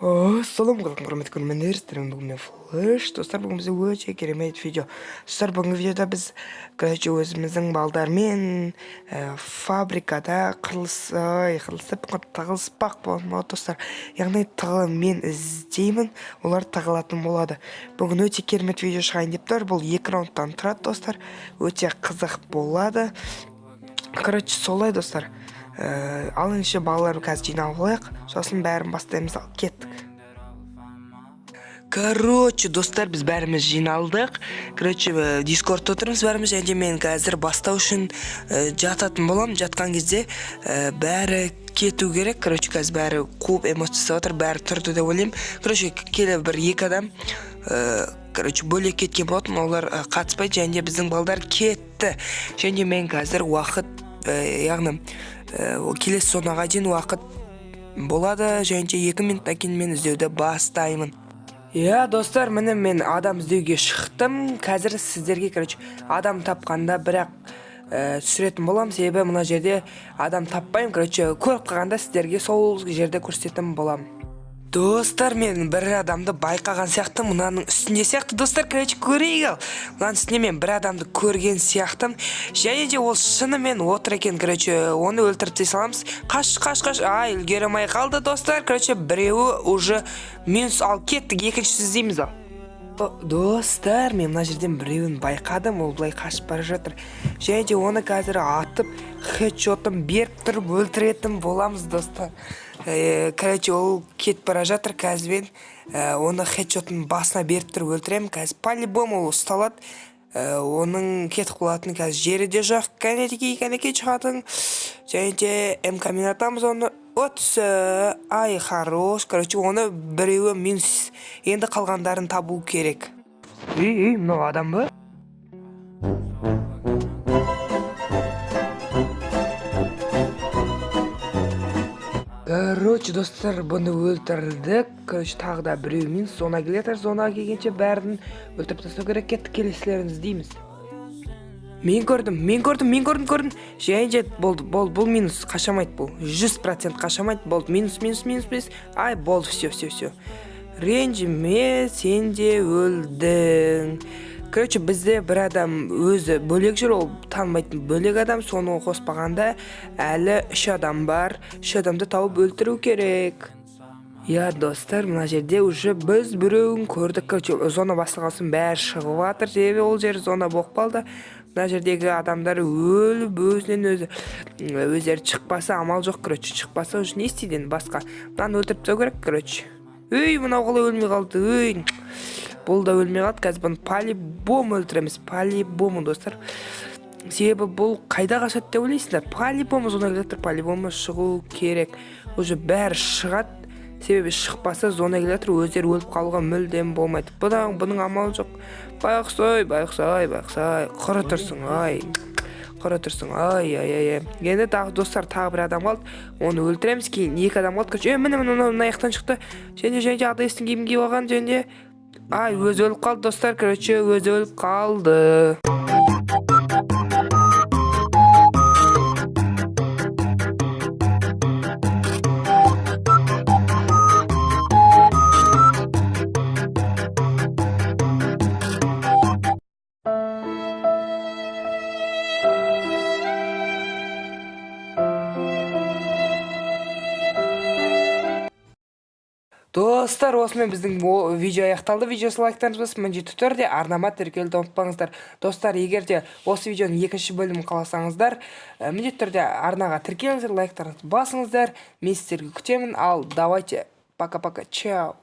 Салам алейкум, құрметті көрермендер, бүгін флеш. Достар, бүгін бізде өте керемет видео. Достар, бүгінгі видеода біз өзіміздің балдармен фабрикада тығылыспақ болады, достар. Яғни мен іздеймін, олар тығылатын болады. Бүгін өте керемет видео шығайын деп тұр. Бұл 2 раундтан тұрады, достар. Өте қызық болады. Солай, достар. Ал ендеше балалар қазір жинап алайық, сосын бәрін бастаймыз, кеттік. Достар, біз бәріміз жиналдық. Дискордта отырмыз бәріміз, және мен қазір бастау үшін жататын болам. Жатқан кезде бәрі кету керек. Қазір бәрі көп эмоциясы отыр, бәрі тұрды деп ойлаймын. Келі бір 2 адам бөлек кеткен болатын, олар қатыспайды, және біздің балдар кетті. Және мен қазір уақыт, яғни келесі зонаға дейін уақыт болады, және 2 минуттан кейін мен іздеуді бастаймын. Достар, мен адам іздеуге шықтым. Қазір сіздерге адам тапқанда бірақ түсіретін болам, себебі мына жерде адам таппаймын. Көріп қалғанда сіздерге сол жерде көрсететін болам. Достар, мен бір адамды байқаған сияқты, мұнаның үстінде сияқты. Достар, көрейік ал. Мұнаның үстінде мен бір адамды көрген сияқтым. Және де ол шынымен отыр екен, оны өлтіріп дей саламыз. Қаш. Үлгермей қалды, достар. Біреуі уже минус ал кеттік, екіншісі іздейміз ал. Достар, мен мына жерден біреуін байқадым, ол бұлай қашып бара жатыр. Және де оны қазір атып, хедшотын беріп тұрып өлтіретін боламыз, достар. Ол кетіп бара жатыр, қазір оны хедшотын басына беріп тұрып өлтіремін. Қазір по-любому ол ұсталады. Оның кетіп қалатын қазір жері де жоқ. Кәнекей шығатын. Және де МК-мен атамыз оны. Хорош. Оны біреуі минус. Енді қалғандарын табу керек. Мынау адам ба? Достар, бұны өлтірдік. Тағы да біреу минус. Зона келетір. Зонаға келгенше бәрін өлтіріп тастау керек. Кеттік, келесілерін іздейміз. Мен көрдім. Және де бұл минус қашамайды бұл. 100% қашамайды. Болды, минус. Болды, все. Ренжіме, сен де өлдің. Бізде бір адам өзі бөлек жүр, ол танымайтын бөлек адам, соны қоспағанда әлі 3 адам бар. 3 адамды тауып өлтіру керек. Достар, мына жерде уже біз біреуін көрдік. Зона басылғасын бәрі шығып атыр, себебі ол жер зона боқпалды. Мына жердегі адамдар өліп өзінен өздері шықпаса амал жоқ. Шықпаса уже не істейден басқа. Мынаны өлтіріп тастау керек. Мынау қалай өлмей қалды. Бұл да өлмей қалды. Қазір бұны по-любому өлтіреміз. По-любому, достар. Себебі бұл қайда қашады деп ойлайсыңдар? По-любому зона келетір, по-любому шығу керек. Уже бәрі шығады. Себебі шықпаса зона келетір, өздері өліп қалуға мүлдем болмайды. Бұның амалы жоқ. Байқсай. Құры тұрсың. Енді достар, тағы бір адам қалды. Оны өлтіреміз, кейін 2 адам қалды. Мына аяқтан шықты. Және ағдайыстың киімін киіп алған. Және өзі өліп қалды, достар. Өзі өліп қалды. Достар, осымен біздің видео аяқталды. Видеосы лайктарыңыз болсын, міндетті түрде арнама тіркелуді ұмытпаңыздар. Достар, егер де осы видеоның 2-ші бөлімін қаласаңыздар, міндетті түрде арнаға тіркеліңіздер, лайктарыңызды басыңыздар. Мен сіздерге күтемін. Ал давайте, пока-пока, чао.